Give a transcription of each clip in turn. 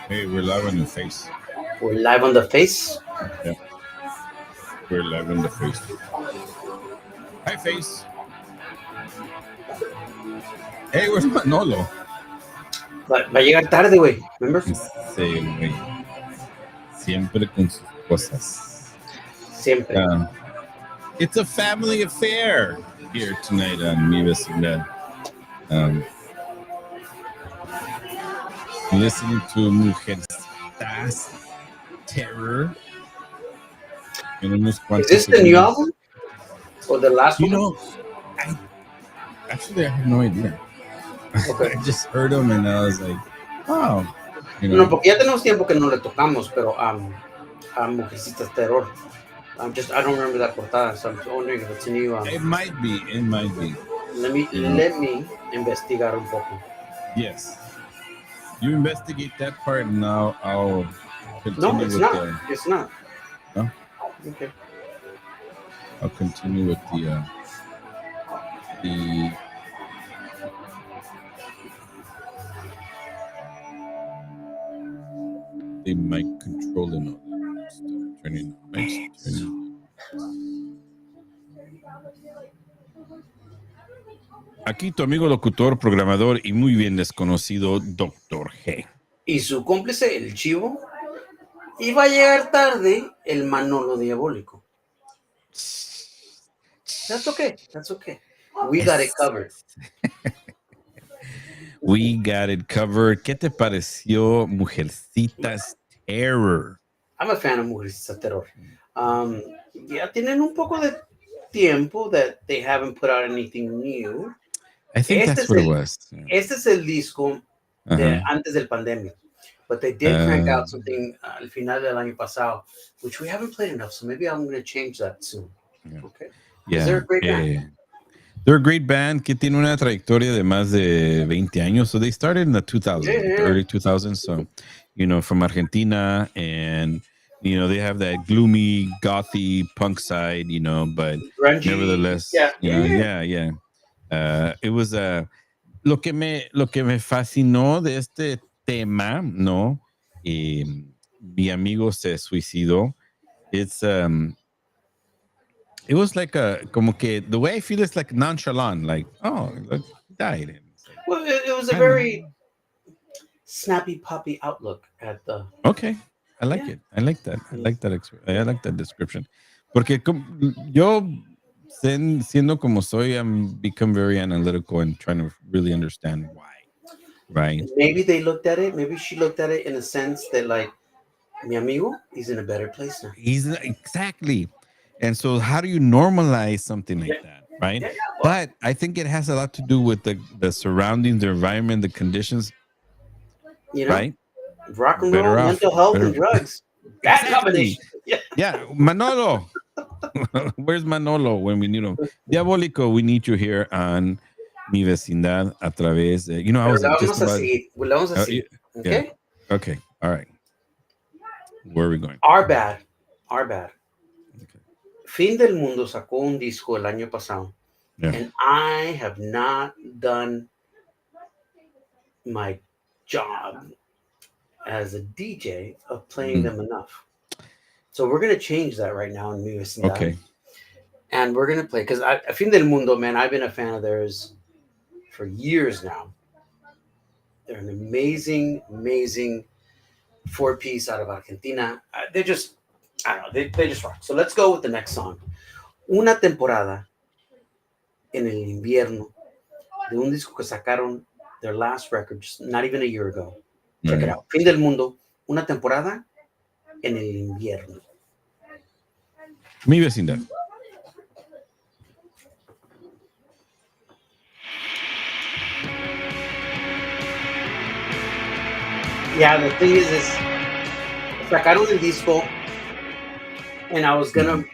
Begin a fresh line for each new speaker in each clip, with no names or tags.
Hey, we're live on the face.
We're live on the face.
Yeah, we're live on the face. Hi, face. Hey, where's Manolo?
Va a llegar tarde, güey. Remember?
Sí, güey. Siempre con sus cosas.
Siempre.
It's a family affair here tonight on Mi Vecindad. Listening to Mujercitas Terror.
Is this the new album? Or the last one?
You know, I have no idea.
Okay.
I just heard them and I was like, oh. You know.
No, porque ya tenemos tiempo que no le tocamos, pero a Mujercitas Terror. I don't remember that portada, so I'm wondering if it's a new.
It might be.
Let me investigar un poco.
Yes. You investigate that part, and now I'll continue.
No, it's not. It's not.
No?
Okay.
I'll continue with the mic control and all that stuff. Turning the mics. Aquí tu amigo locutor, programador y muy bien desconocido Dr. G.
Y su cómplice, el Chivo. Y va a llegar tarde el Manolo Diabólico. That's okay. We got it covered.
We got it covered. ¿Qué te pareció Mujercitas Terror?
I'm a fan of Mujercitas Terror. Ya tienen un poco de tiempo that they haven't put out anything new.
I think that's what it was.
Este es el disco de antes del pandemia. But they did crank out something al final del año pasado, which we haven't played enough. So maybe I'm going to change that soon.
Yeah.
Okay.
Yeah.
They're a great band.
They're a great band que tiene una trayectoria de más de 20 años. So they started in the 2000s, early 2000s. So, from Argentina, and, they have that gloomy, gothy punk side, but
grungy,
nevertheless, yeah. It was lo que me fascinó de este tema, ¿no? Mi amigo se suicidó. It's it was like como que the way I feel is like nonchalant, like, oh, look, he died. Like,
well, it was a very snappy poppy outlook at the.
Okay, I like it. I like that. I like that description. Porque yo siendo como soy, I'm become very analytical and trying to really understand why. Right.
Maybe they looked at it. Maybe she looked at it in a sense that, like, mi amigo, he's in a better place now.
Exactly. And so how do you normalize something like that, right?
Yeah, well,
but I think it has a lot to do with the surroundings, the environment, the conditions, right?
Rock and roll, mental health, and drugs. Bad combination.
Yeah, Manolo. Where's Manolo when we need him? Diabólico, we need you here on Mi Vecindad a través de, I was just about...
Vamos a seguir. Okay?
Yeah. Okay, all right. Where are we going?
Our bad.
Okay.
Fin del Mundo sacó un disco el año pasado. Yeah. And I have not done my job as a DJ of playing them enough. So we're going to change that right now in Mi Vecindad.
Okay.
And we're going to play, because Fin del Mundo, man, I've been a fan of theirs for years now. They're an amazing, amazing four-piece out of Argentina. They're just, I don't know, they just rock. So let's go with the next song. Una temporada en el invierno de un disco que sacaron, their last record, just not even a year ago. Check it out. Fin del Mundo, una temporada en el invierno.
Mi Vecindad.
Yeah, the thing is sacaron el disco, and I was gonna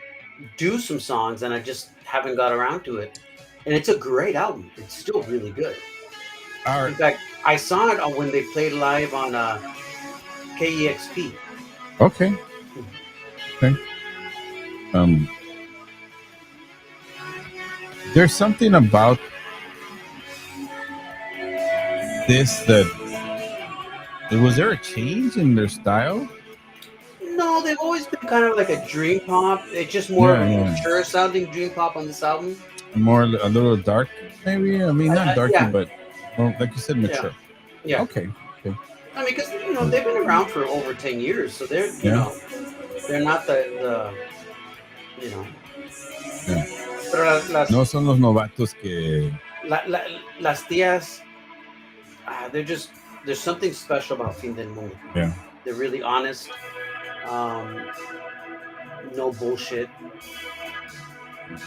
do some songs, and I just haven't got around to it. And it's a great album. It's still really good. In fact, I saw it when they played live on KEXP.
Okay. Okay. Um, there's something about this that was there a change in their style?
No, they've always been kind of like a dream pop. It's just more of
Yeah,
a
yeah.
mature sounding dream pop on this album.
More a little dark, maybe. I mean, not darky,
Yeah,
but well, like you said,
yeah,
mature.
yeah.
Okay. Okay.
I mean, because they've been around for over 10 years, so they're
Yeah.
they're not the you know.
Yeah.
Pero
No son los novatos que.
las tías, they're just there's something special about Fin del Mundo.
Yeah.
They're really honest. Um, no bullshit.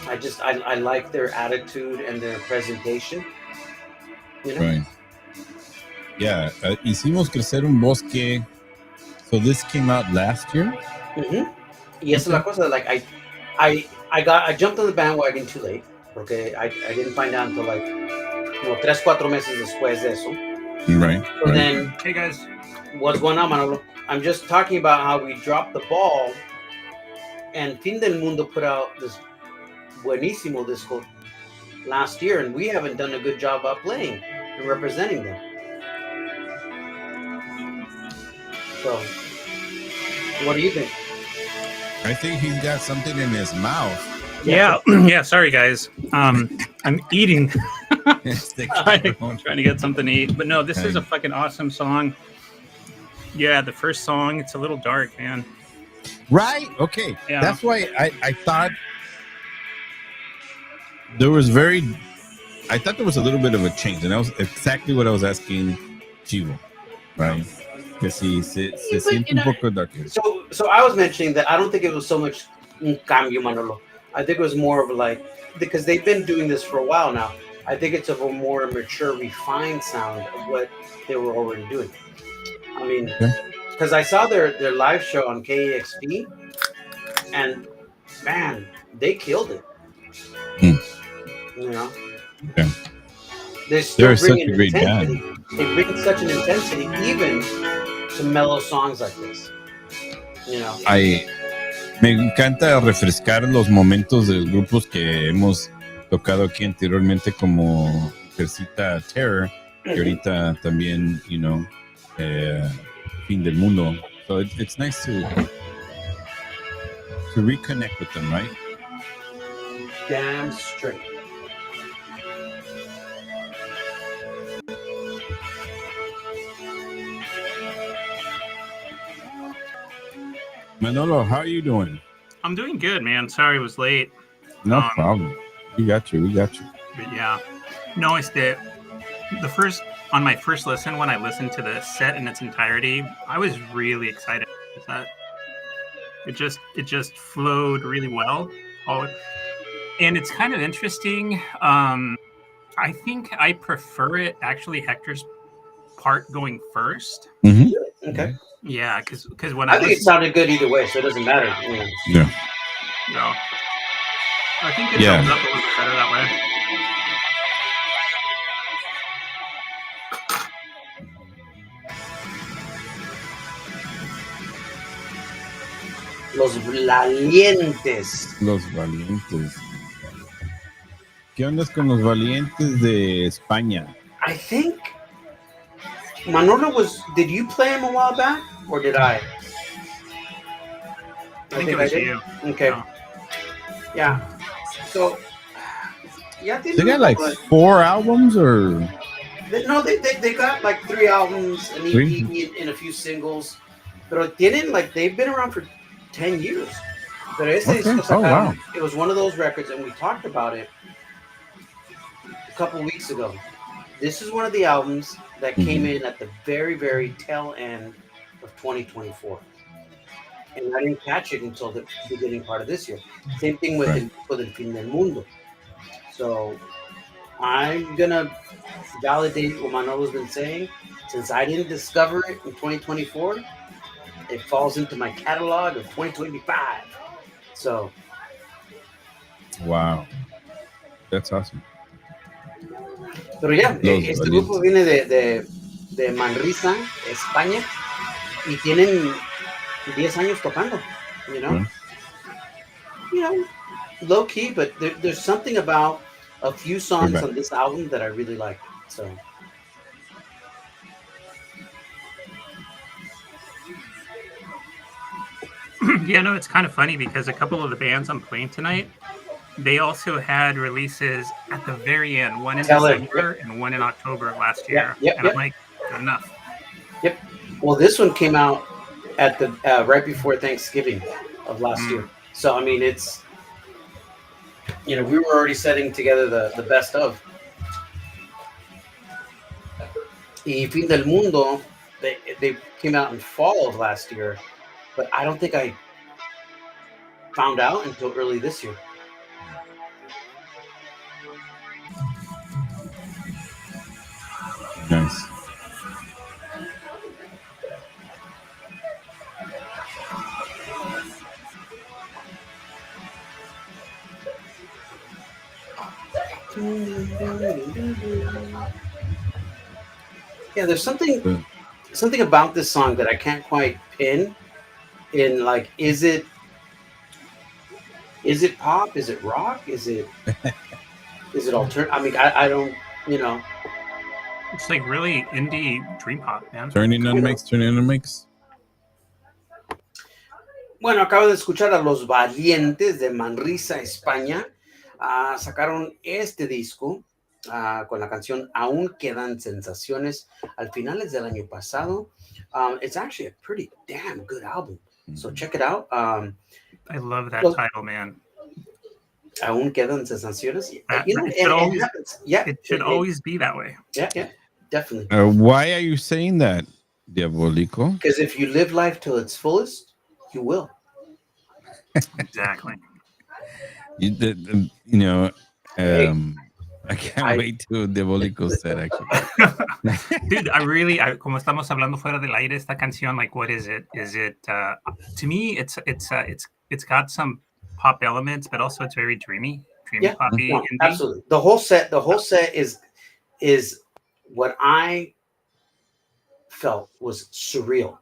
I like their attitude and their presentation.
Right. Yeah. Hicimos crecer un bosque. So this came out last year.
Mm-hmm. Y esa es la cosa. Like I jumped on the bandwagon too late. Porque I didn't find out until like 3-4 meses después de eso.
Right.
So then,
hey guys,
what's going on, Manolo? I'm just talking about how we dropped the ball, and Fin del Mundo put out this buenísimo disco last year, and we haven't done a good job of playing and representing them. So, what do you think?
I think he's got something in his mouth.
Yeah, yeah. Sorry, guys. I'm eating, trying to get something to eat. But no, this is a fucking awesome song. Yeah, the first song, it's a little dark, man.
Right? Okay.
Yeah.
That's why I thought there was I thought there was a little bit of a change, and that was exactly what I was asking Chivo, right? Que si se siente un poco darker.
So I was mentioning that I don't think it was so much un cambio, Manolo. I think it was more of like, because they've been doing this for a while now. I think it's of a more mature, refined sound of what they were already doing. I mean, because I saw their live show on KEXP, and man, they killed it. You know, they're still bringing intensity. They bring such an intensity, even to mellow songs like this. You know,
me encanta refrescar los momentos de los grupos que hemos tocado aquí anteriormente, como Tercita Terror, y ahorita también, Fin del Mundo. So it's nice to reconnect with them, right?
Damn straight.
Manolo, how are you doing?
I'm doing good, man. Sorry I was late.
No problem. We got you.
But yeah. No, it's the first, on my first listen, when I listened to the set in its entirety, I was really excited. It just flowed really well. And it's kind of interesting. I think I prefer it, actually, Hector's part going first.
Mm-hmm.
Okay.
Yeah, because when
I think it sounded good either way, so it doesn't matter.
Yeah.
No. I think it builds up a little bit better that way.
Los Valientes.
¿Qué onda con los Valientes de España?
I think Manolo did you play him a while back, or did I?
I think it was you.
Okay. No. Yeah. So, yeah,
they got like 4 albums, or
no? They got like 3 albums, an EP, and a few singles. But they've been around for 10 years. But wow. It was one of those records, and we talked about it a couple weeks ago. This is one of the albums that came in at the very, very tail end of 2024. And I didn't catch it until the beginning part of this year. Same thing with El Fin del Mundo. So I'm going to validate what Manolo's been saying. Since I didn't discover it in 2024, it falls into my catalog of 2025. So.
Wow. That's awesome.
Pero ya,
Los
este grupo
Valientes.
viene de Manresa, España, y tienen 10 años tocando, you know?
Right.
You know, low key, but there's something about a few
We're
songs
back.
on this album that I really like. So,
Yeah, no, it's kind of funny because a couple of the bands I'm playing tonight, they also had releases at the very end, one in
Teller, yep,
December and one in October of last
yep,
year.
yep,
And I'm
yep,
like, good enough.
yep. Well, this one came out at the right before Thanksgiving of last year.
Mm.
So, I mean, it's we were already setting together the best of. Y Fin del Mundo, they came out in fall of last year, but I don't think I found out until early this year.
Nice.
Yeah, there's something
Good.
something about this song that I can't quite pin in, like, is it pop? Is it rock? Is it alternate? I mean, I don't, you know,
It's like really indie dream pop, man.
Turning on
kind of.
mix, turning on mix.
Bueno, acabo de escuchar a Los Valientes de Manresa, España. Sacaron este disco con la canción Aún quedan sensaciones al finales del año pasado. It's actually a pretty damn good album. So check it out.
I love that
Los,
title, man.
Aún quedan sensaciones.
That,
You know,
it should
it
always
happens. Yeah,
it should always be that way.
yeah, definitely.
Why are you saying that, Diabolico?
Because if you live life to its fullest, you will.
Exactly.
You know,
Hey,
I can't wait till Diabolico said actually.
Dude, como estamos hablando fuera del aire, esta canción, like, what is it? Is it to me? It's got some pop elements, but also it's very dreamy
yeah,
poppy
no,
indie.
absolutely. The whole set is what I felt was surreal.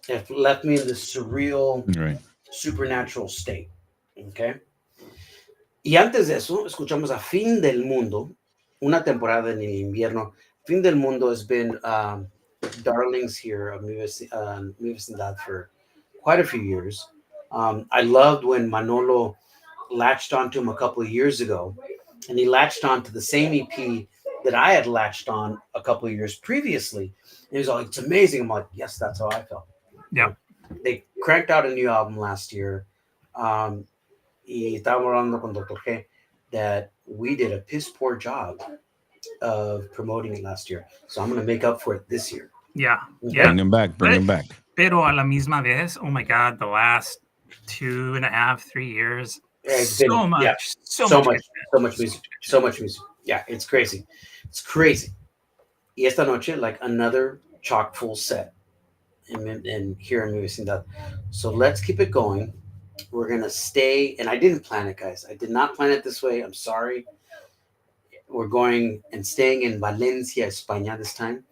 It left me in this surreal,
Right.
supernatural state. Okay. Y antes de eso, escuchamos a Fin del Mundo, una temporada en el invierno. Fin del Mundo has been darlings here of Mi Vecindad for quite a few years. I loved when Manolo latched onto him a couple of years ago, and he latched on to the same EP that I had latched on a couple of years previously. And he was like, it's amazing. I'm like, yes, that's how I felt.
Yeah.
They cranked out a new album last year. Y estábamos hablando con Dr. G that we did a piss poor job of promoting it last year. So I'm going to make up for it this year.
Yeah.
Okay?
Yeah.
Bring him back. Bring him back.
Pero a la misma vez, oh my God, the last 2.5, 3 years,
It's been,
so much,
yeah,
so
so
much
music. So much music. Yeah, it's crazy. It's crazy. Y esta noche, like another chock full set in here in Mi Vecindad. So let's keep it going. We're going to stay, and I didn't plan it, guys. I did not plan it this way. I'm sorry. We're going and staying in Valencia, España this time.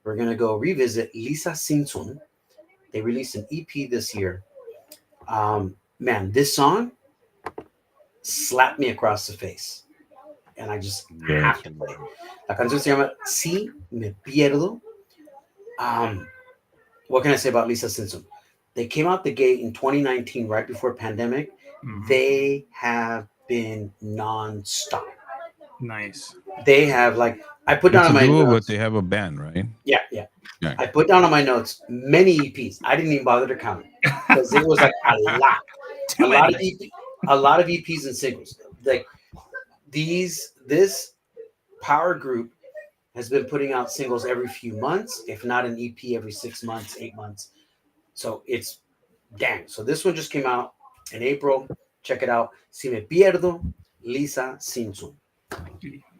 We're going to go revisit Lisa Simpson. They released an EP this year. Man, this song slapped me across the face. And I just have to play. La canción se llama Si Me Pierdo. What can I say about Lisa Simpson? They came out the gate in 2019, right before pandemic.
Mm-hmm.
They have been nonstop.
Nice.
They have, like, I put down
It's
on
a
my
duo,
notes.
but they have a band, right?
Yeah. I put down on my notes many EPs. I didn't even bother to count it because it was like a lot.
Too many.
A lot of EPs and singles. Like this power group has been putting out singles every few months, if not an EP every 6 months, 8 months. So it's dang. So this one just came out in April. Check it out. Si Me Pierdo, Lisa Simpson.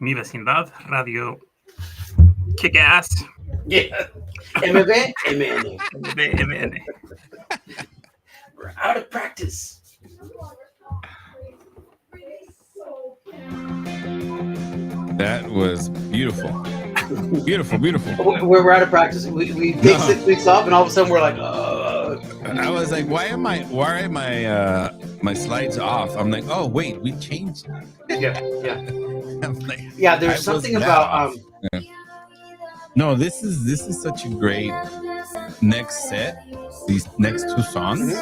Mi Vecindad Radio. Kick ass.
Yeah. MV,
MN.
We're out of practice.
That was beautiful. Beautiful.
We're out of practice. We take 6 weeks off, and all of a sudden we're like,
I was like, why are my my slides off? I'm like, oh wait, we changed.
yeah.
I'm like,
Yeah, there's
I
something
was
about
Yeah. No, this is such a great next set. These next two songs.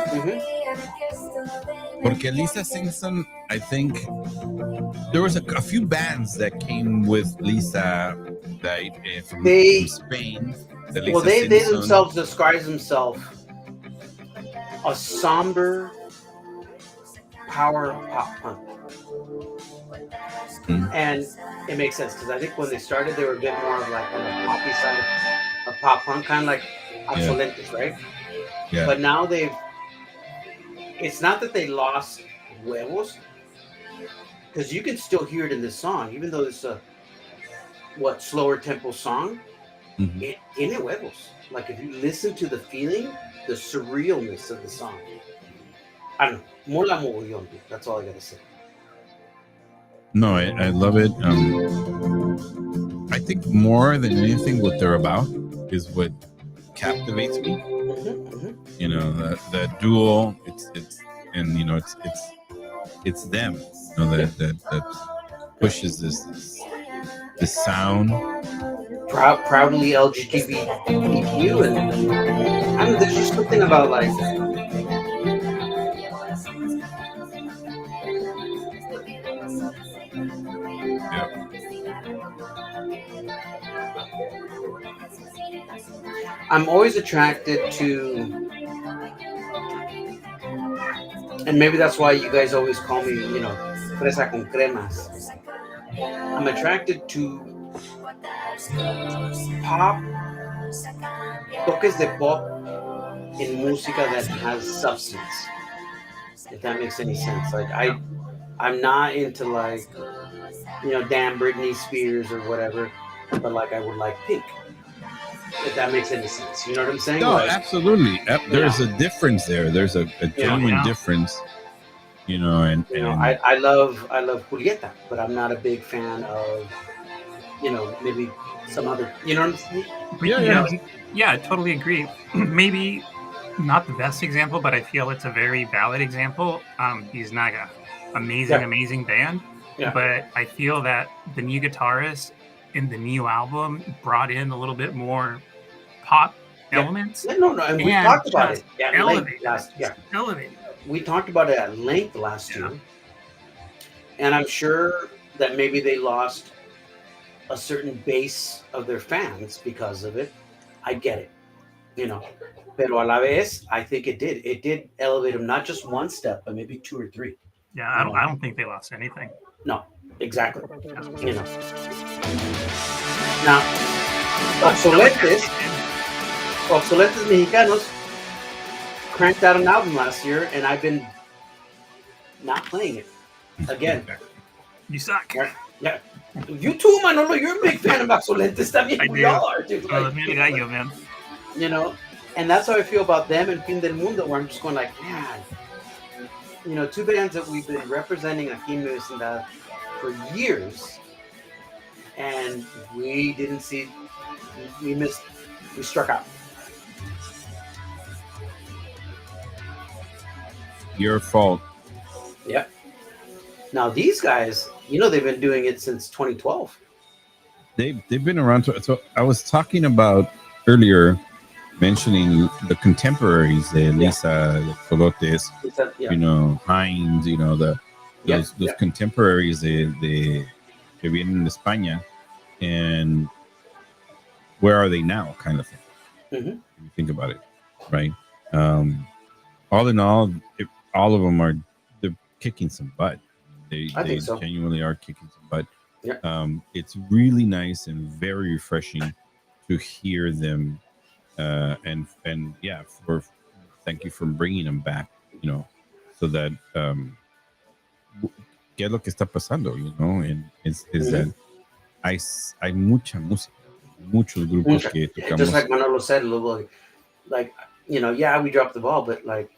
Porque Lisa Simpson, I think there was a few bands that came with Lisa from Spain.
Well, they themselves describe themselves a somber power pop punk. And it makes sense because I think when they started, they were a bit more of like on the poppy side of pop punk, kind of like Absolentes, right?
Yeah.
But now it's not that they lost huevos, because you can still hear it in this song, even though it's a slower tempo song. It tiene huevos. Like if you listen to the feeling, the surrealness of the song. I don't know. Mola mogollón, dude. That's all I gotta say.
No, I love it. I think more than anything, what they're about is what captivates me. You know, that duel. It's and you know it's them. You know that pushes this sound.
Proudly LGBTQ, and I don't know. There's just something about like. I'm always attracted to, and maybe that's why you guys always call me, fresa con cremas. I'm attracted to pop, toques de pop in música that has substance. If that makes any sense. Like I'm not into like, damn Britney Spears or whatever, but like I would like Pink. If that makes any sense, you know what I'm saying?
No,
like,
absolutely. There's a difference there. There's a genuine difference, and
I love Julieta, but I'm not a big fan of, maybe some other, you know what I'm saying?
Yeah, I totally agree. Maybe not the best example, but I feel it's a very valid example. He's Naga, amazing band.
Yeah.
But I feel that the new guitarist in the new album brought in a little bit more pop elements.
No, and we talked about it.
Elevated.
We talked about it at length last year, and I'm sure that maybe they lost a certain base of their fans because of it. I get it, Pero a la vez, I think it did elevate them not just one step, but maybe 2 or 3.
Yeah, I don't think they lost anything.
No, exactly. Now, Obsoletes Mexicanos cranked out an album last year, and I've been not playing it again.
You suck.
Yeah. You too, Manolo. You're a big fan of Obsoletes. We all are, dude.
Man.
And that's how I feel about them and Fin del Mundo, where I'm just going like, man, two bands that we've been representing aquí en Vecindad for years, and we didn't see, we struck out.
Your fault.
Yep. Now these guys, they've been doing it since 2012.
They've been around. So I was talking about earlier, mentioning the contemporaries, Lisa, Colotes, Hines, those contemporaries they vienen de España, and where are they now, kind of thing. If you think about it, right? All in all, all of them they're kicking some butt. They genuinely are kicking some butt.
Yeah.
It's really nice and very refreshing to hear them. And thank you for bringing them back, so that qué es lo que está pasando, and is that hay mucha música, muchos grupos que tocamos.
Just like Manolo said, a little like, we dropped the ball, but like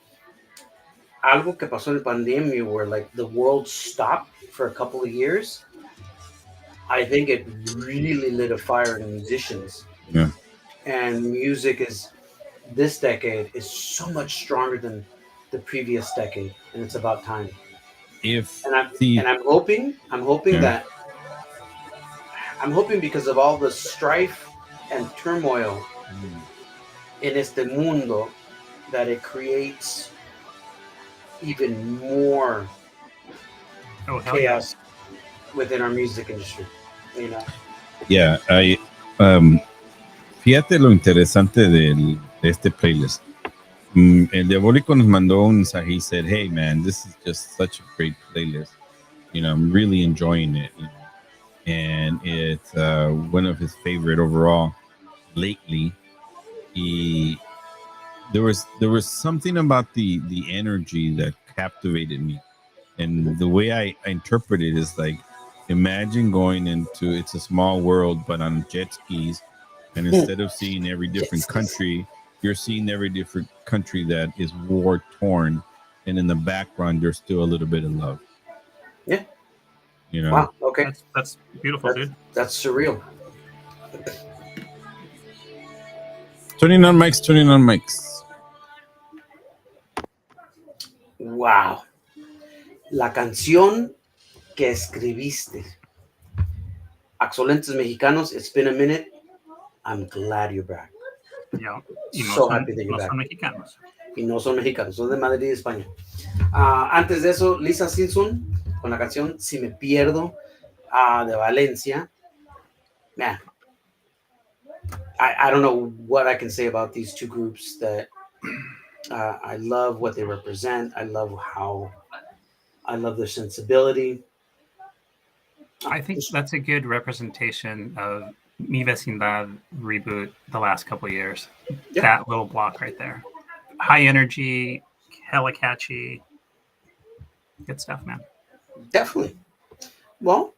algo que pasó en pandemia where like the world stopped for a couple of years. I think it really lit a fire in musicians.
Yeah.
And music is this decade is so much stronger than the previous decade, and it's about time.
If
And I'm
the
and I'm hoping
yeah
that I'm hoping because of all the strife and turmoil in este mundo that it creates even more
Oh hell yeah!
chaos within our music industry. You know,
yeah I um fíjate lo interesante de este playlist. El Diabólico nos mandó un mensaje. He said, "Hey man, this is just such a great playlist. You know, I'm really enjoying it. You know, and it's one of his favorite overall lately. He there was something about the energy that captivated me, and the way I interpret it is like, imagine going into it's a small world but on jet skis, and instead of seeing every
jet
different
skis.
country, you're seeing every different country that is war torn, and in the background there's still a little bit of love,
Yeah.
you know.
Wow. Okay.
That's beautiful,
That's
dude.
that's surreal.
Turning on mics.
Wow. La canción que escribiste. Excelentes Mexicanos. It's been a minute. I'm glad you're back.
Yeah. Y
So happy that you're
no
back.
son mexicanos.
Y no son mexicanos, son de Madrid y España. Antes de eso, Lisa Simpson con la canción Si me pierdo de Valencia. Man, I don't know what I can say about these two groups. That I love what they represent. I love their sensibility.
I think that's a good representation of Mi Vecindad reboot the last couple of years.
Yeah.
That little block right there. High energy, hella catchy. Good stuff, man.
Definitely. Well,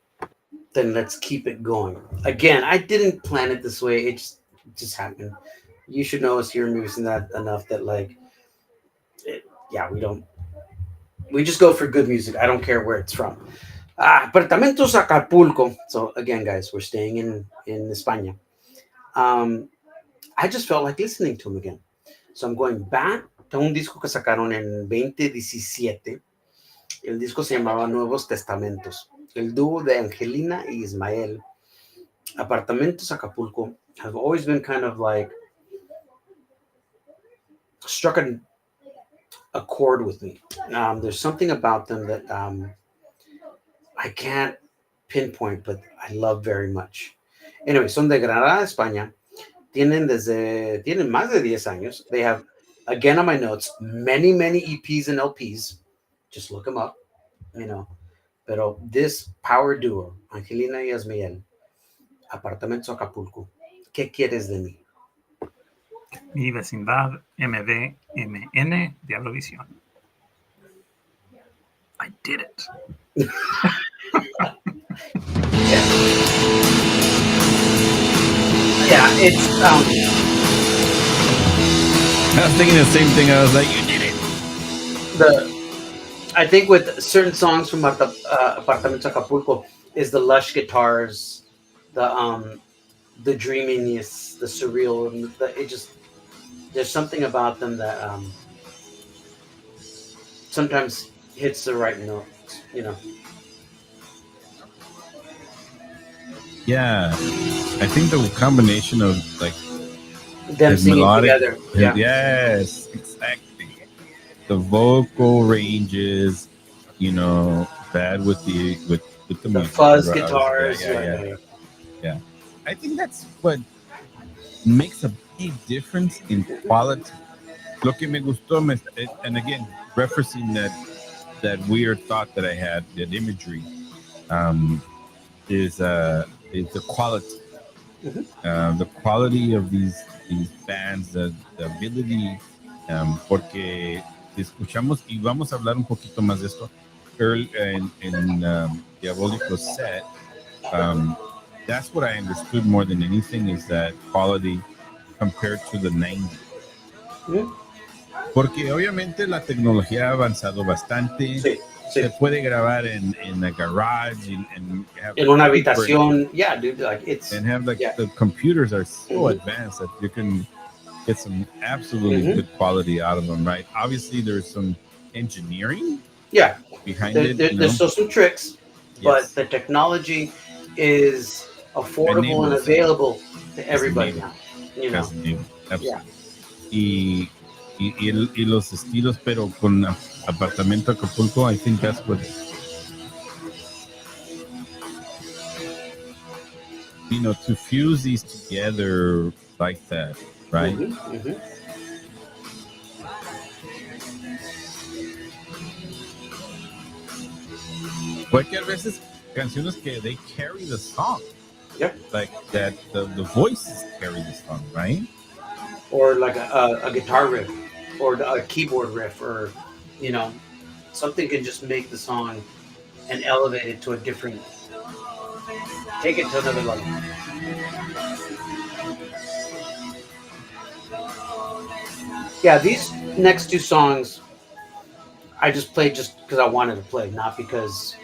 then let's keep it going. Again, I didn't plan it this way. It just happened. You should know us here in Movies and that enough that yeah, we just go for good music. I don't care where it's from. Apartamentos Acapulco. So again, guys, we're staying in España. I just felt like listening to him again. So I'm going back to un disco que sacaron en 2017. El disco se llamaba Nuevos Testamentos. El dúo de Angelina y Ismael. Apartamentos Acapulco have always been kind of like struck a chord with me. There's something about them that I can't pinpoint, but I love very much. Anyway, son de Granada, España. Tienen más de 10 años. They have, again on my notes, many, many EPs and LPs. Just look them up, you know. Pero this power duo, Angelina y Ismael, Apartamentos Acapulco. ¿Qué quieres de mí?
Mi Vecindad, MVMN, Diablovisión. I did it.
Yeah, it's
I was thinking the same thing. I was like, you did it.
I think with certain songs from Apartamentos Acapulco is the lush guitars, the dreaminess, the surreal, it just there's something about them that sometimes hits the right notes, you know.
Yeah, I think the combination of like
Them
his
singing
melodic,
together. Yeah.
yes, exactly. The vocal ranges, you know, bad with the music,
fuzz
right?
guitars.
Yeah. I think that's what makes a big difference in quality. Lo que me gustó, and again, referencing that weird thought that I had, that imagery, is the quality. The quality of these bands, the ability, porque escuchamos y vamos a hablar un poquito más de esto en Diabolico set. That's what I understood more than anything, is that quality compared to the 90s.
Mhm.
Porque obviamente la tecnología ha avanzado bastante.
Sí,
se puede grabar in the garage and have
in una habitación. Yeah, dude. Like it's
and have
yeah.
the computers are so advanced that you can get some absolutely good quality out of them, right? Obviously, there's some engineering behind it.
There's still some tricks, but the technology is affordable and available to everybody now. You know,
absolutely. Y los estilos, pero con apartamento Acapulco, I think that's what, to fuse these together like that, right? Cualquier veces canciones que they carry the song.
Yeah.
Like that, the voices carry the song, right?
Or like a guitar riff, or a keyboard riff, or something can just make the song and elevate it to a different, take it to another level. Yeah, these next two songs I just played just because I wanted to play, not because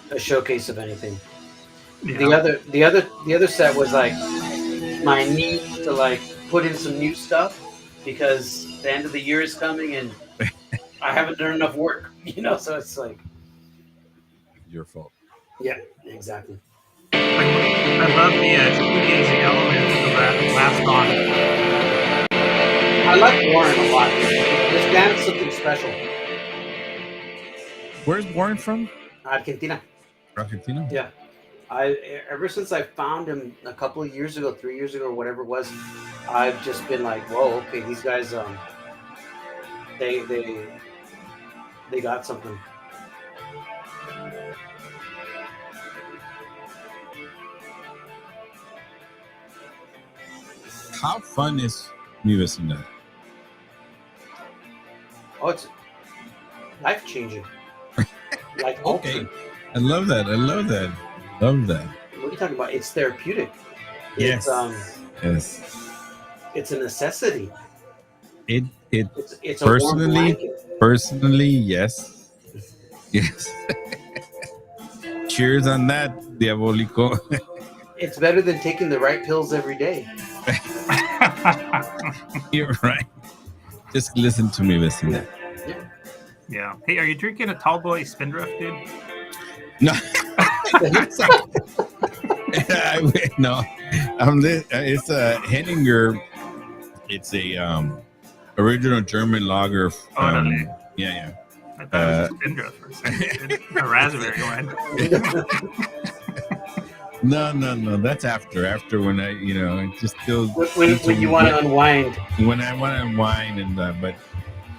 a showcase of anything. Yeah. The other set was like my need to like put in some new stuff because the end of the year is coming and I haven't done enough work, so it's like
your fault.
Yeah, exactly.
I love the shoegazy elements of that last song.
I like Warren a lot. This band is something special.
Where's Warren from?
Argentina.
Argentina?
Yeah. Ever since I found him a couple of years ago, 3 years ago, or whatever it was, I've just been like, whoa, okay, these guys, they got something.
How fun is Mi Vecindad?
Oh, it's life-changing.
Okay. I love that. Love that.
What are you talking about? It's therapeutic.
Yes.
Yes. It's a necessity.
It's personally, yes. Yes. Cheers on that, Diabolico.
It's better than taking the right pills every day.
You're right. Just listen to me, Vecindad.
Yeah. Hey, are you drinking a tall boy Spindrift, dude?
No. No. It's a Henninger. It's a original German lager. Yeah.
I thought it was a Spindrift for a second. A raspberry wine.
No. That's after when I, it just still.
When you want to unwind.
When I want to unwind, but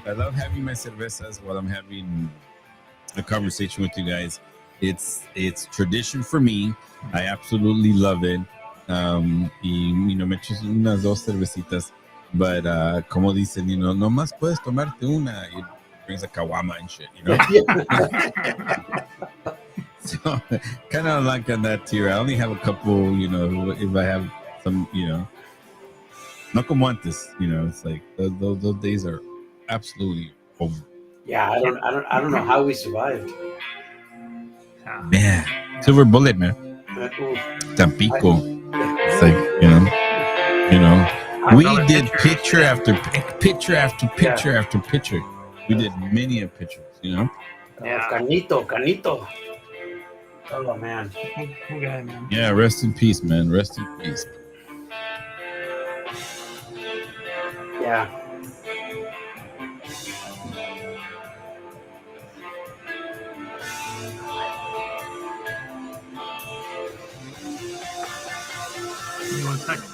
I love having my cervezas while I'm having a conversation with you guys. It's tradition for me. I absolutely love it. Y me echo unas 2 cervecitas, but como dicen, no más puedes tomarte una. It brings a kawama and shit, So kind of like on that tier. I only have a couple, if I have some, no como antes, it's like those days are absolutely over.
Yeah, I don't know how we survived.
Man, silver bullet, man. Tampico. It's like, we did picture after picture after picture after picture. We did many pictures,
Yeah.
Canito. Oh man.
Cool guy, man.
Yeah, rest in peace, man. Rest in peace.
Yeah.
Give me 1 second.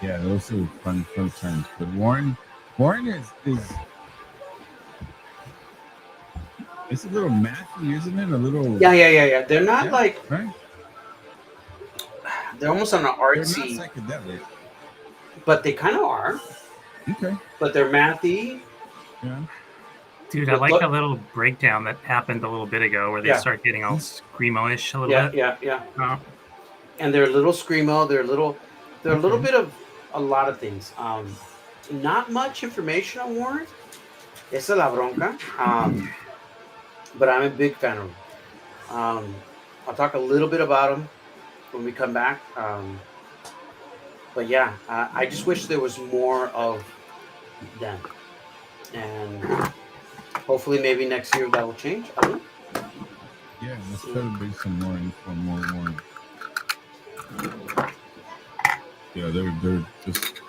Yeah, those are fun times. But Warren is it's a little mathy, isn't it? A little.
Yeah. They're not like.
Right?
They're almost on an artsy.
They're not psychedelic.
But they kind of are.
Okay.
But they're mathy.
Yeah.
Dude, I like the little breakdown that happened a little bit ago where they start getting all screamo-ish a little bit.
Yeah. And they're a little screamo. They're a little bit of a lot of things. Not much information on Warren. Esa es la bronca. But I'm a big fan of him. I'll talk a little bit about him when we come back. But yeah, I just wish there was more of them. And hopefully maybe next year that will change. I don't know.
Yeah, let's try to bring some more info, more. Yeah, they're just.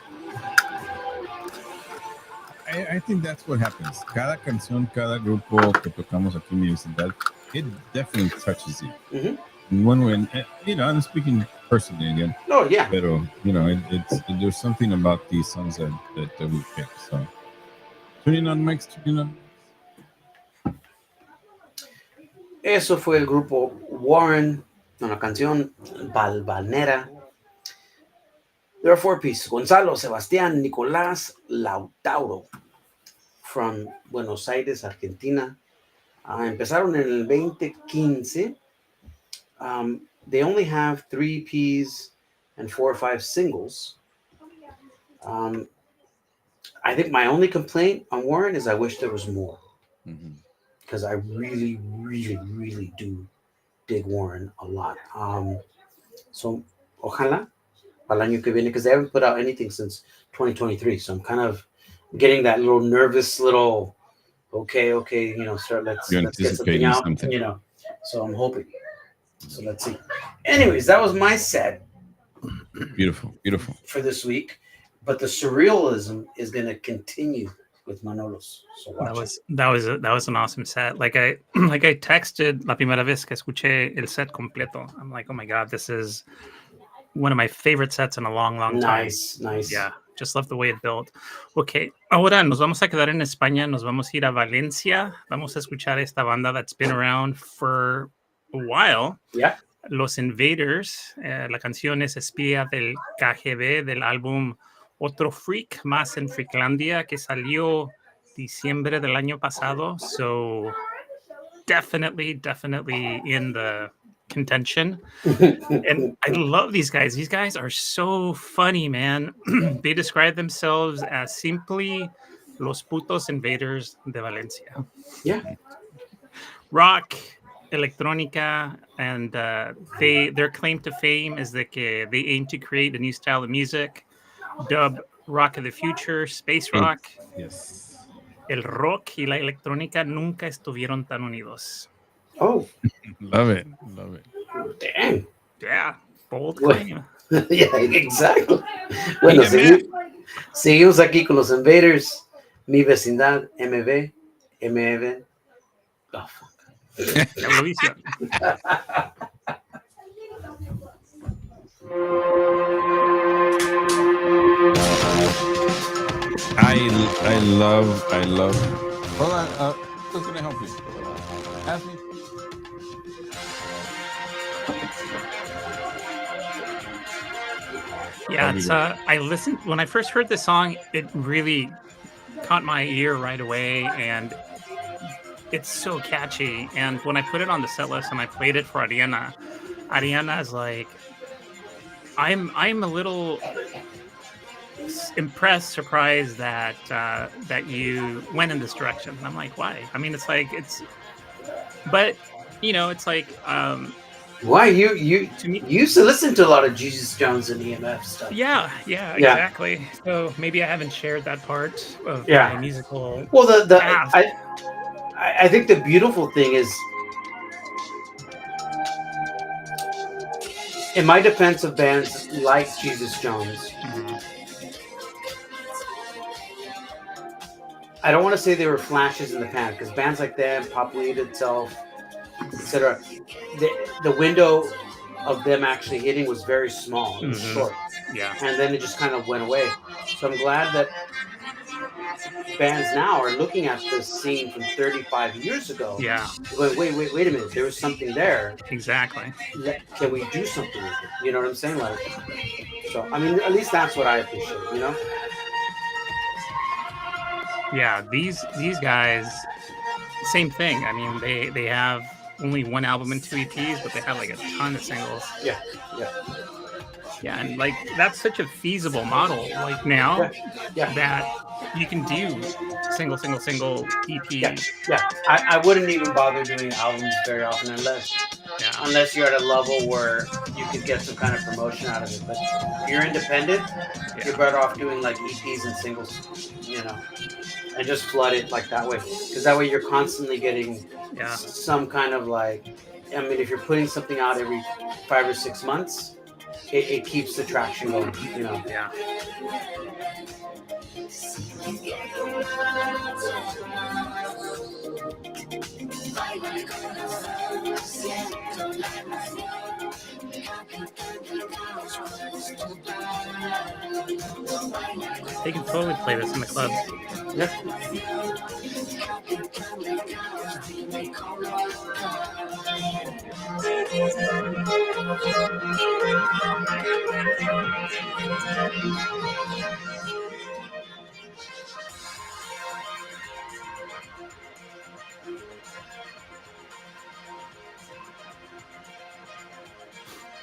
I think that's what happens. Cada canción, cada grupo que tocamos aquí en mi vecindad, it definitely touches you. In one way, I'm speaking personally again.
Oh yeah.
Pero it's there's something about these songs that we pick. So tuning on mics.
Eso fue el grupo Warren con la canción Balvanera. There are 4 pieces. Gonzalo, Sebastián, Nicolás, Lautaro from Buenos Aires, Argentina. Empezaron en el 2015. They only have 3 EPs and 4 or 5 singles. I think my only complaint on Warren is I wish there was more. Because I really, really, really do dig Warren a lot. So, ojalá para el año que viene, because they haven't put out anything since 2023. So I'm kind of getting that little nervous little, okay, let's get something out, So I'm hoping. So let's see. Anyways, that was my set.
Beautiful.
For this week. But the surrealism is going to continue with Manolos. So
that was an awesome set. Like I texted la primera vez que escuché el set completo. I'm like, oh my God, this is one of my favorite sets in a long time.
Nice.
Yeah, just love the way it built. Okay, ahora nos vamos a quedar en España, nos vamos a ir a Valencia. Vamos a escuchar esta banda that's been around for a while.
Yeah.
Los Invaders. La canción es Espía del KGB del álbum Otro Freak más en Freaklandia que salió diciembre del año pasado. So definitely in the contention. And I love these guys. These guys are so funny, man. They describe themselves as simply los putos invaders de Valencia.
Yeah.
Rock, electronica, and their claim to fame is that they aim to create a new style of music, dub rock of the future, space rock.
Yes.
El
rock y la electrónica nunca estuvieron tan unidos.
Oh.
Love it.
Dang.
Yeah. Bold claim.
Yeah, exactly. Bueno, seguimos aquí con los Invaders, Mi Vecindad, MEV. Oh, fuck.
I love. Hold on, who's gonna help you? Ask me.
Yeah, it's I listened when I first heard the song. It really caught my ear right away, and it's so catchy. And when I put it on the set list and I played it for Ariana is like, I'm a little impressed, surprised that you went in this direction. And I'm like, why? I mean, it's like but it's like
why you used to listen to a lot of Jesus Jones and EMF stuff.
Yeah, exactly. So maybe I haven't shared that part of my musical.
Well, I think the beautiful thing is, in my defense of bands like Jesus Jones, I don't want to say they were flashes in the pan, because bands like them, Pop Weed itself, etc., the window of them actually hitting was very small and short.
Yeah.
And then it just kind of went away. So I'm glad that bands now are looking at this scene from 35 years ago.
Yeah.
Going, wait a minute. There was something there.
Exactly.
Can we do something with it? You know what I'm saying? Like, so, I mean, at least that's what I appreciate,
Yeah, these guys, same thing. I mean, they have only one album and 2 EPs, but they have like a ton of singles.
Yeah.
Yeah, and like that's such a feasible model like now
Yeah.
that you can do single EP.
Yeah. I wouldn't even bother doing albums very often unless you're at a level where you could get some kind of promotion out of it. But if you're independent, you're better off doing like EPs and singles, and just flood it like that way. Because that way you're constantly getting some kind of like, I mean, if you're putting something out every 5 or 6 months, it keeps the traction going,
Yeah. They can totally play this in the club.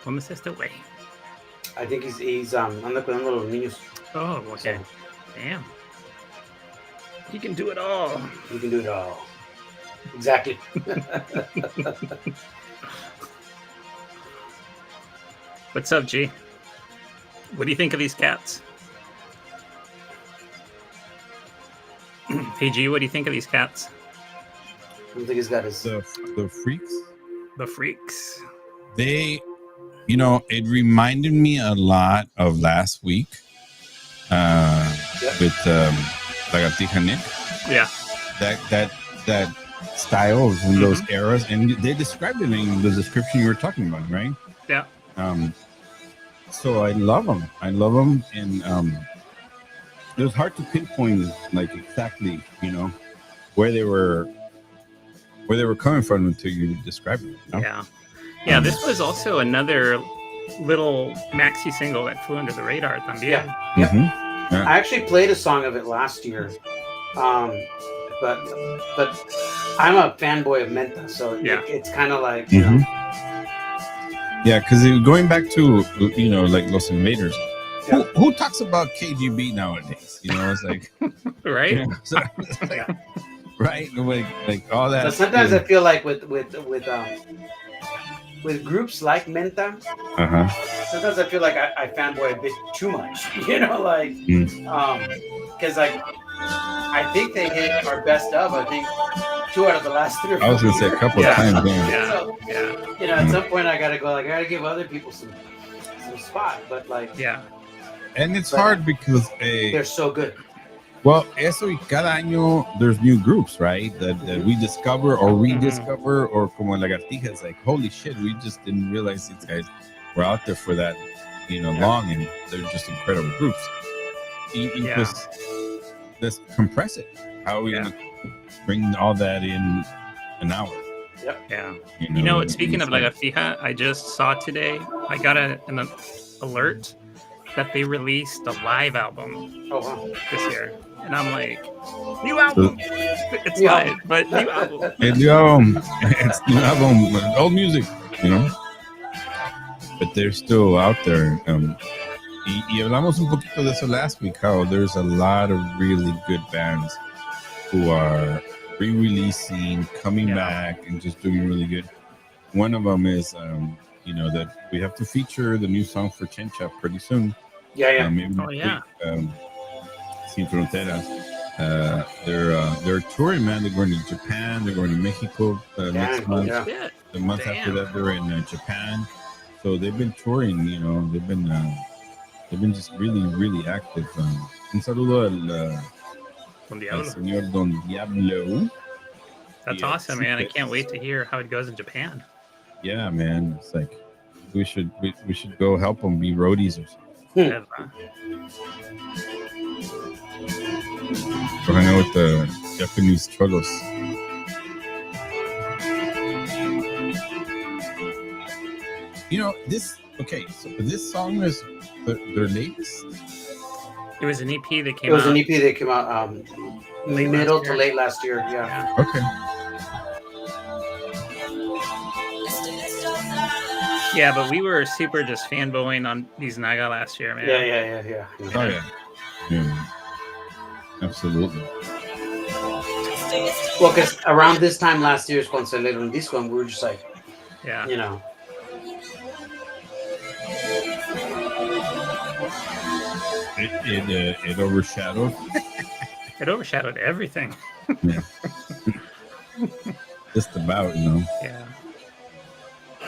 ¿Dónde está este güey?
I think he's anda cuidando a los niños.
Oh, okay. Damn. He can do it all.
You can do it all. Exactly.
What's up, G? What do you think of these cats? Hey, G, what do you think of these cats?
I don't think he's got his...
The freaks?
The freaks.
They, it reminded me a lot of last week with Lagartija Nick.
Yeah.
That style from those eras. And they described it in the description you were talking about, right?
Yeah.
So I love them. And it was hard to pinpoint like exactly, where they were coming from until you described it.
Yeah. This was also another little maxi single that flew under the radar también.
Yeah. Mm-hmm. I actually played a song of it last year, but I'm a fanboy of Menta, so it's kind of like
yeah, because going back to like Los Invaders. Who talks about KGB nowadays? It's like
right,
right, like all that.
But sometimes I feel like with groups like Menta, sometimes I feel like I fanboy a bit too much, because I think they hit our best of. I think 2 out of the last 3 or 4
I was gonna say a couple of times.
So, at some point I gotta go. Like I gotta give other people some spot, but like
and it's hard because
they're so good.
Well, eso y cada año there's new groups, right? That we discover or rediscover, or como Lagartija, it's like, holy shit, we just didn't realize these guys were out there for that, long, and they're just incredible groups. Just let's compress it. How are we gonna bring all that in an hour?
Yeah. Speaking of Lagartija, I just saw today, I got an alert that they released a live album this year. And I'm like, new album. It's live, but new album.
It's new album, old music, But they're still out there. Y hablamos un poquito de eso last week, how there's a lot of really good bands who are re-releasing, coming back, and just doing really good. One of them is, that we have to feature the new song for Chencha pretty soon. Sin Fronteras. They're touring, man. They're going to Japan. They're going to Mexico next month. The month after that, they're in Japan. So they've been touring. They've been just really, really active. Un saludo al señor Don Diablo.
That's awesome, man. I can't wait to hear how it goes in Japan.
Yeah, man. It's like we should go help them be roadies or something. Go hang out with the Japanese cholos. So this song is their latest.
It was an EP that came out.
It was an EP that came out middle to late last year. Yeah.
Okay.
Yeah, but we were super just fanboying on these Naga last year, man.
Yeah.
Oh yeah. Yeah. Absolutely.
Well, because around this time last year, cuando salieron disco, and we were just like,
Yeah.
you know,
It overshadowed.
It overshadowed everything.
Yeah. Just about,
Yeah.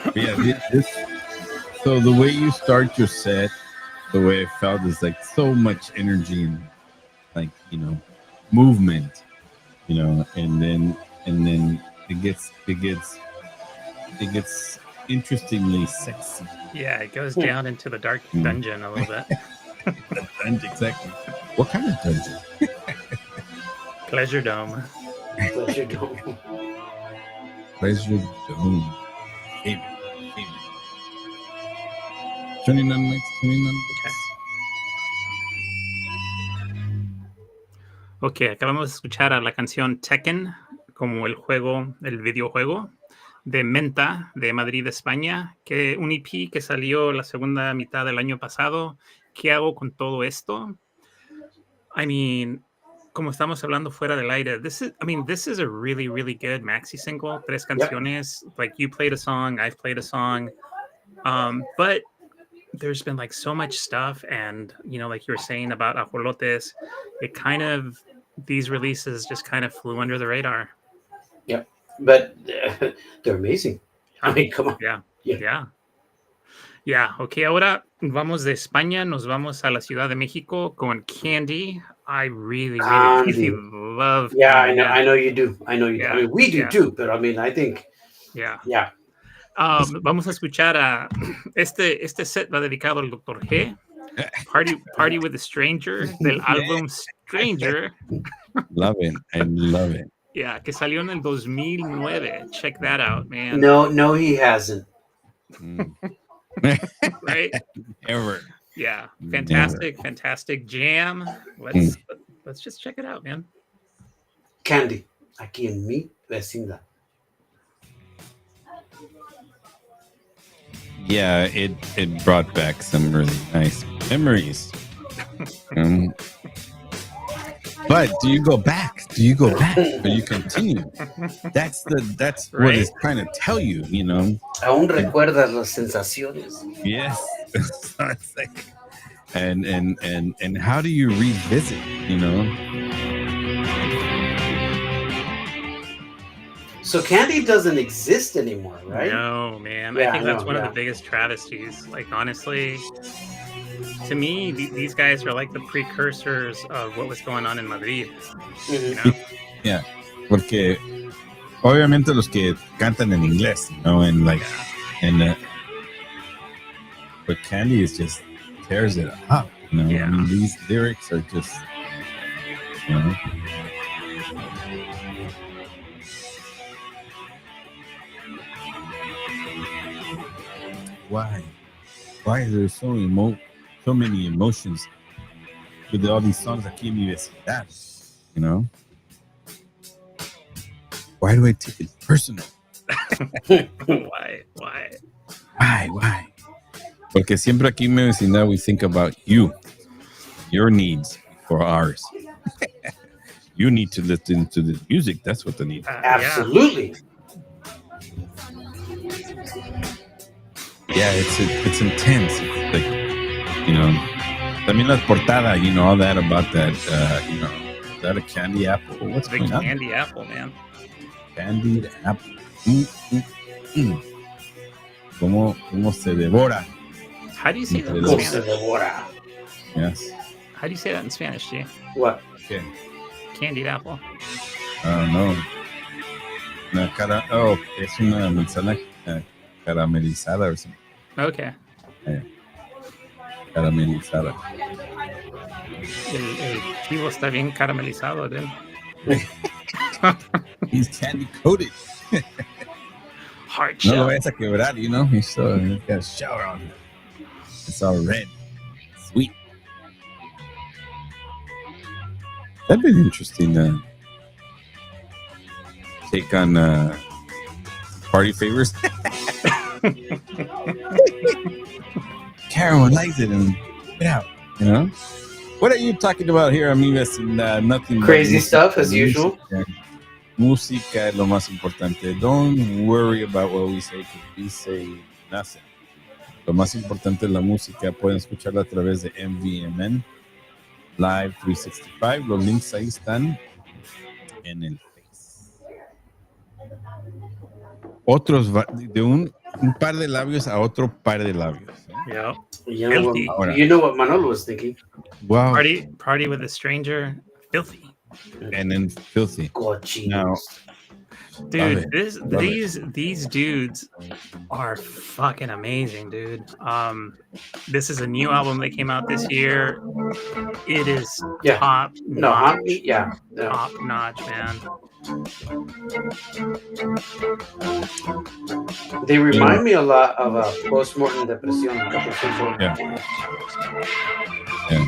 But yeah, this. So the way you start your set, the way it felt is like so much energy and like movement, and then it gets interestingly sexy.
Yeah, it goes down into the dark dungeon a little bit.
The dungeon, exactly. What kind of dungeon?
Pleasure Dome.
Pleasure Dome.
Pleasure Dome. Favorite. 29 likes, 29 likes.
Ok, acabamos de escuchar a la canción Tekken, como el videojuego de Menta de Madrid, España, que un EP que salió la segunda mitad del año pasado. ¿Qué hago con todo esto? I mean, como estamos hablando fuera del aire, this is a really, really good maxi single. 3 canciones. Yep. Like, you played a song, I've played a song. But there's been like so much stuff, and like you were saying about Ajolotes, these releases just kind of flew under the radar.
Yep. But they're amazing. I mean, come on.
Yeah. Okay, ahora vamos de España, nos vamos a la Ciudad de México con Candy. I really love
Candy.
Candy.
I know you do. I mean, we do too, but I mean, I think.
Yeah.
Vamos
a escuchar a este set va dedicado al Dr. G. Party with a Stranger del álbum Stranger.
Love it. I love it.
Yeah, que salió en el 2009. Check that out, man.
No, he hasn't.
Right?
Ever.
Yeah, fantastic jam. Let's just check it out, man.
Candy, aquí en mi vecindad.
Yeah, it brought back some really nice memories. But do you go back? Or you continue? That's right. What it's trying to tell you,
Aún recuerdas las sensaciones.
Yes. So it's like, and how do you revisit?
So Candy doesn't exist anymore, right?
No, man. I think that's one of the biggest travesties. Like, honestly, to me, these guys are like the precursors of what was going on in Madrid.
Yeah, porque obviamente los que cantan en inglés, but Candy is just tears it up.
Yeah.
I mean, these lyrics are just, Why is there so many emotions with all these songs aquí en mi vecindad? Why do I take it personal?
Why?
Porque siempre aquí en mi vecindad we think about you, your needs for ours. You need to listen to the music. That's what the need.
Absolutely.
Yeah, it's intense. It's like, también la portada, all that about that, is that a candy apple? What's
the
going on?
Candy apple, man.
Candied apple. Como se devora.
How do you say that in
Como se
Spanish?
devora.
Yes.
How do you say that in Spanish, G?
What?
Okay.
Candied apple.
No. Es una manzana caramelizada or something.
Okay.
Caramelizada.
El chivo está bien caramelizado, dude.
He's candy coated.
Hard
No
shell.
lo vayas a quebrar, He's got a shower on it. It's all red. Sweet. That'd be interesting. Take on party favors. Carol likes it and get out. You know. What are you talking about here, amigas? Nothing but
Crazy
música,
stuff as usual.
Música es lo más importante. Don't worry about what we say, because we say nothing. Lo más importante es la música. Pueden escucharla a través de MVMN Live 365. Los links ahí están en el Face. Otros de un par de labios a otro par de labios.
Yeah.
You know what Manolo was thinking.
Wow.
Party with a stranger, filthy.
And then filthy. Now,
dude, these dudes are fucking amazing, dude. This is a new album that came out this year. It is top notch. Top notch, man.
They remind me a lot of Postmortem Depresión.
Yeah,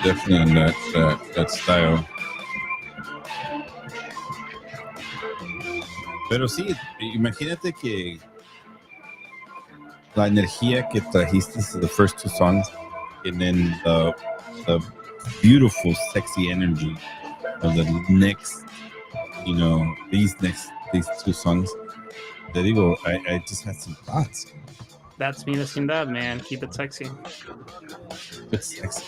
definitely that style. Pero sí, imagínate que la energía que trajiste to the first two songs, and then the beautiful, sexy energy of the next, these two songs. Te digo, I just had some thoughts.
That's me, Vecindad, man. Keep it sexy.
It's sexy.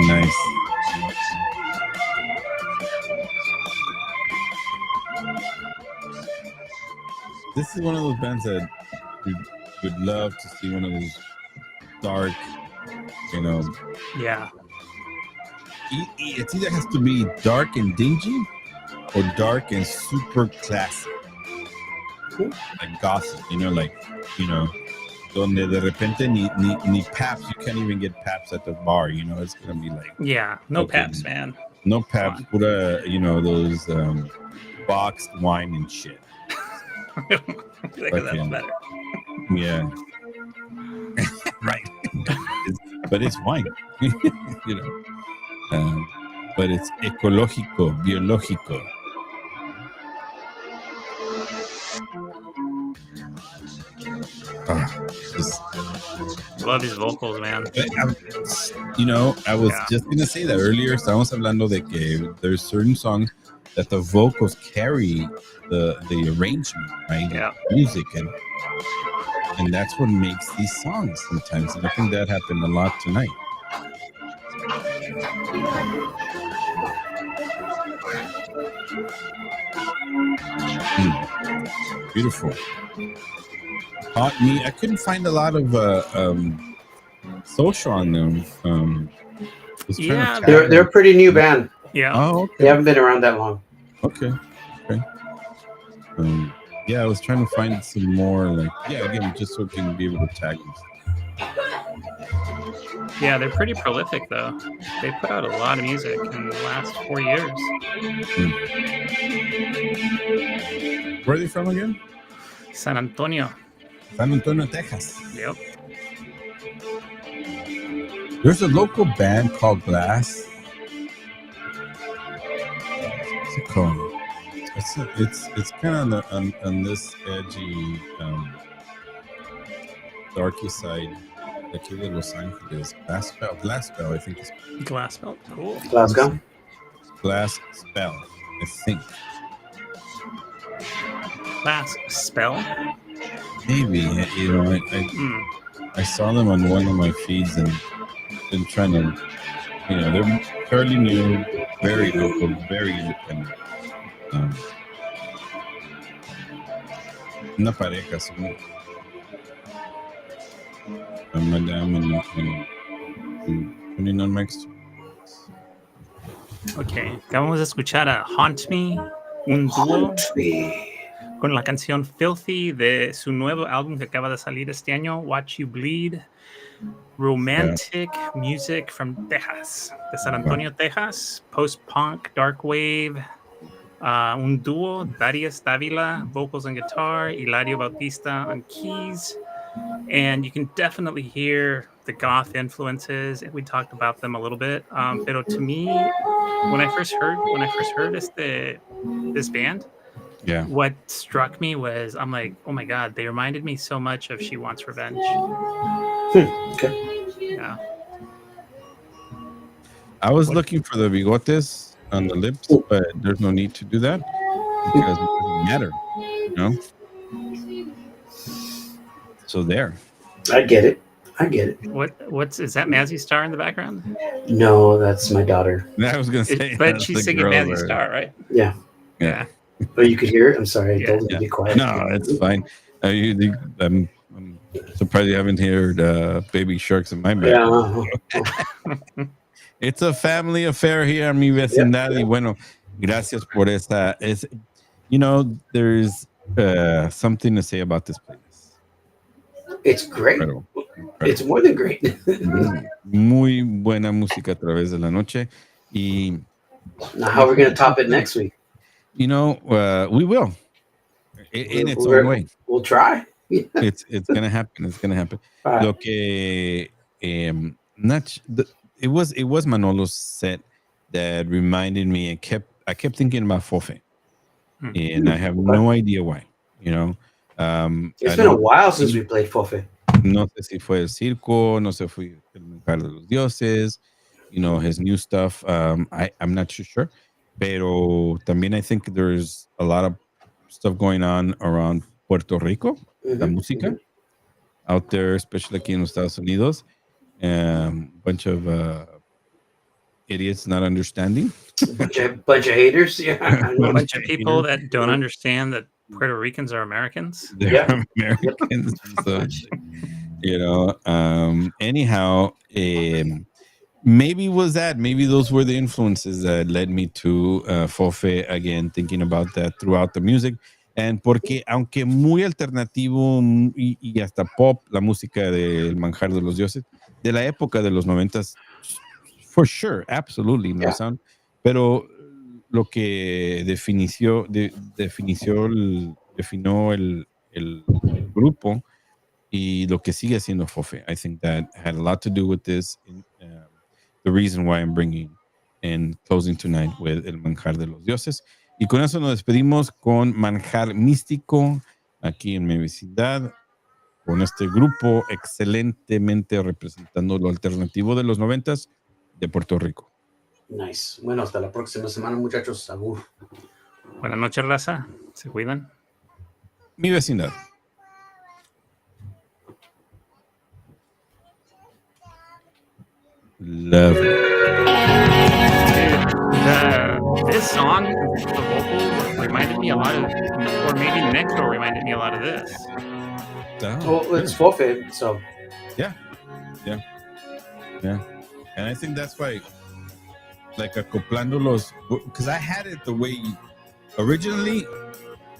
Nice. This is one of those bands that we would love to see, one of those dark,
Yeah.
It either has to be dark and dingy or dark and super classy. Like gossip, donde de repente ni Paps, you can't even get Paps at the bar, it's gonna be like,
no Paps, man.
No Paps, pura, those boxed wine and shit.
I think that's better.
Yeah. Right. But it's wine, but it's ecológico, biológico.
Love his vocals, man.
I was just gonna say that earlier. Estábamos hablando de que there's certain songs that the vocals carry the arrangement, right?
Yeah.
The music, and that's what makes these songs sometimes. And I think that happened a lot tonight. Beautiful. I couldn't find a lot of social on them.
They're a pretty new band.
Yeah.
Oh, okay.
They haven't been around that long.
Okay. I was trying to find some more, again, just so we can be able to tag them.
Yeah, they're pretty prolific, though. They put out a lot of music in the last 4 years.
Where are they from again?
San Antonio,
Texas.
Yep.
There's a local band called Glass. What's it called? It's kind of on this edgy, darky side, like here in Los Angeles. Glassbell, I think it's
Glassbell, cool.
Glasgow.
Glassbell, I think.
Glassbell.
Maybe, I saw them on one of my feeds and been trying to, they're fairly new, very local, very independent. Una pareja, son a madame and on next.
Okay, acabamos de escuchar a Haunt Me, un dúo con la canción Filthy de su nuevo álbum que acaba de salir este año, Watch You Bleed. Romantic music from Texas, de San Antonio, Texas. Post-punk, dark wave. Un dúo, Darius Davila, vocals and guitar, Hilario Bautista on keys. And you can definitely hear the goth influences, and we talked about them a little bit. But to me, when I first heard this band,
Yeah.
what struck me was I'm like, oh my god, they reminded me so much of She Wants Revenge.
Okay.
Yeah.
I was looking for the bigotes on the lips, but there's no need to do that because it doesn't matter, you know. So there.
I get it.
What's is that Mazzy Star in the background?
No, that's my daughter.
I was gonna say,
But
that's
she's
the
singing
girl
Mazzy
there.
Star, right?
Yeah.
Yeah.
Oh, you could hear it. I'm sorry. I
Yeah.
told him to be quiet.
No, it's fine. I'm surprised you haven't heard Baby Sharks in my background.
Yeah.
It's a family affair here, mi vecindad. Y bueno, gracias por esta. There's something to say about this playlist.
It's great.
Incredible.
It's more than great.
Muy buena música a través de la noche. Y
Now, how are we going to top it next week?
we will. In its own way.
We'll try.
It's gonna happen. It's gonna happen.
Right.
Lo que it was Manolo's set that reminded me. I kept thinking about Fofe, and I have no idea why.
It's been a while since we played Fofe.
No sé si fue el circo, no sé si fue el Manjar de los Dioses, his new stuff. I'm not too sure, pero también I think there's a lot of stuff going on around Puerto Rico, la música out there, especially aquí en los Estados Unidos. Bunch of idiots not understanding.
Bunch of haters. Yeah.
A bunch of people that don't understand that Puerto Ricans are Americans.
They're Americans. So, anyhow, maybe those were the influences that led me to Fofe again, thinking about that throughout the music. And porque aunque muy alternativo y hasta pop, la música del Manjar de los Dioses, de la época de los 90s, for sure, absolutely, no sound. Pero lo que definió el grupo y lo que sigue siendo Fofe, I think that had a lot to do with this. The reason why I'm bringing and closing tonight with El Manjar de los Dioses. Y con eso nos despedimos con Manjar Místico aquí en mi vecindad, con este grupo excelentemente representando lo alternativo de los 90s de Puerto Rico.
Nice. Bueno, hasta la próxima semana, muchachos. Agur.
Buenas noches, raza. Se cuidan.
Mi vecindad. Love it.
This song, the vocals reminded me a lot of, or maybe Necro reminded me a lot of this.
Well, it's Fofe, so.
Yeah. And I think that's why, like, acoplándolos, because I had it the way, originally,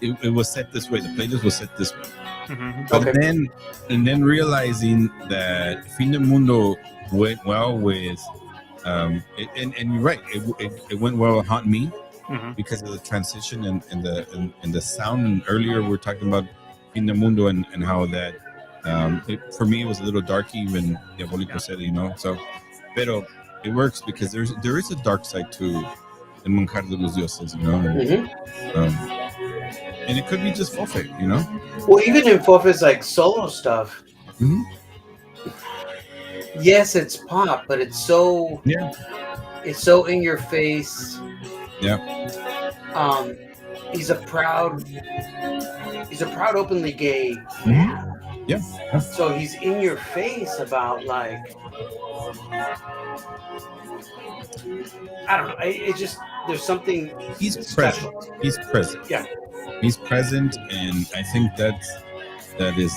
it was set this way. The playlist was set this way.
Mm-hmm.
But then realizing that Fin del Mundo went well with, and you're right, it went well with Haunt Me because of the transition and the sound. And earlier we were talking about Fin del Mundo and how that, for me, it was a little dark, even Diabolico said, so, pero it works because there is a dark side to El Manjar de los Dioses, and it could be just Fofe,
Well, even in Fofe's like solo stuff, yes, it's pop, but it's so it's so in your face.
Yeah.
He's a proud openly gay.
Yeah.
So he's in your face about, like, I don't know. It just, there's something.
He's
special.
present. He's present.
Yeah.
He's present, and I think that is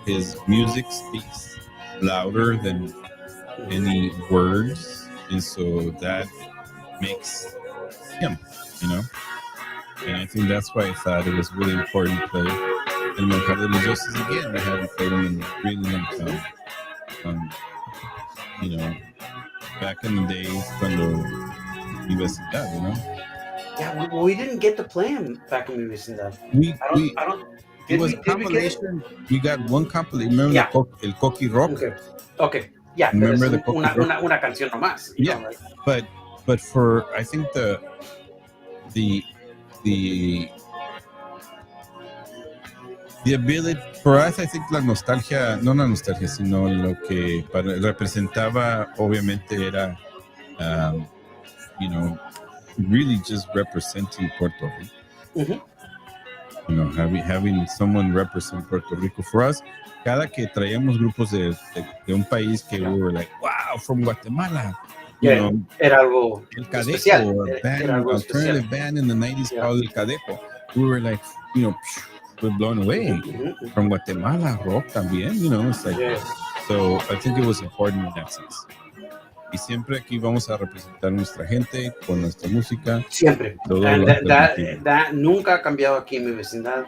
his music speaks louder than any words, and so that makes him, And I think that's why I thought it was really important to play El Manjar de los Dioses again. We haven't played him in a really long time. Back in the days cuando mi vecindad,
Yeah, we didn't get to play him back in Mi Vecindad.
I don't It was a compilation. We got one compilation. Remember el Coqui Rock?
Okay. Yeah.
Remember the Coqui Rock?
Una canción nomás.
Yeah.
Know,
right? But for I think the ability for us, I think la nostalgia, no la nostalgia, sino lo que representaba, obviamente era, you know, really just representing Puerto Rico.
Mm-hmm.
You know, having someone represent Puerto Rico for us. Cada que traíamos grupos de un país que we were like, wow, from Guatemala. You know,
era algo
el Cadejo,
especial.
Era alternative band in the 90s called El Cadejo. We were like, you know, we're blown away. From Guatemala, rock también, you know, it's like, so I think it was important in that sense. Y siempre aquí vamos a representar nuestra gente con nuestra música.
Siempre. And that nunca ha cambiado aquí en mi vecindad.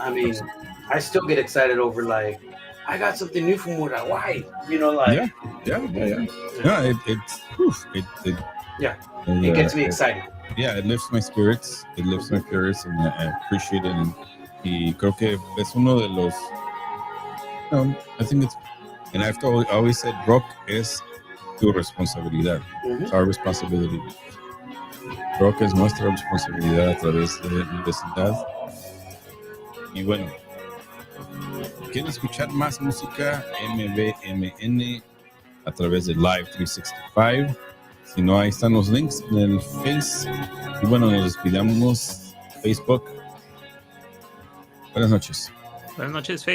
I mean, I still get excited over like, I got something new from Uruguay. You know, like
yeah. No,
it gets me excited.
Yeah, it lifts my spirits. It lifts my spirits, and I appreciate it. Y creo que es uno de los. I think it's, and I've always said, rock es tu responsabilidad. It's our responsibility. Rock es nuestra responsabilidad a través de la vecindad. Y bueno, ¿quieren escuchar más música? MBMN a través de Live 365. Si no, ahí están los links en el Face. Y bueno, nos despidamos. Facebook. Buenas noches.
Buenas noches, Facebook.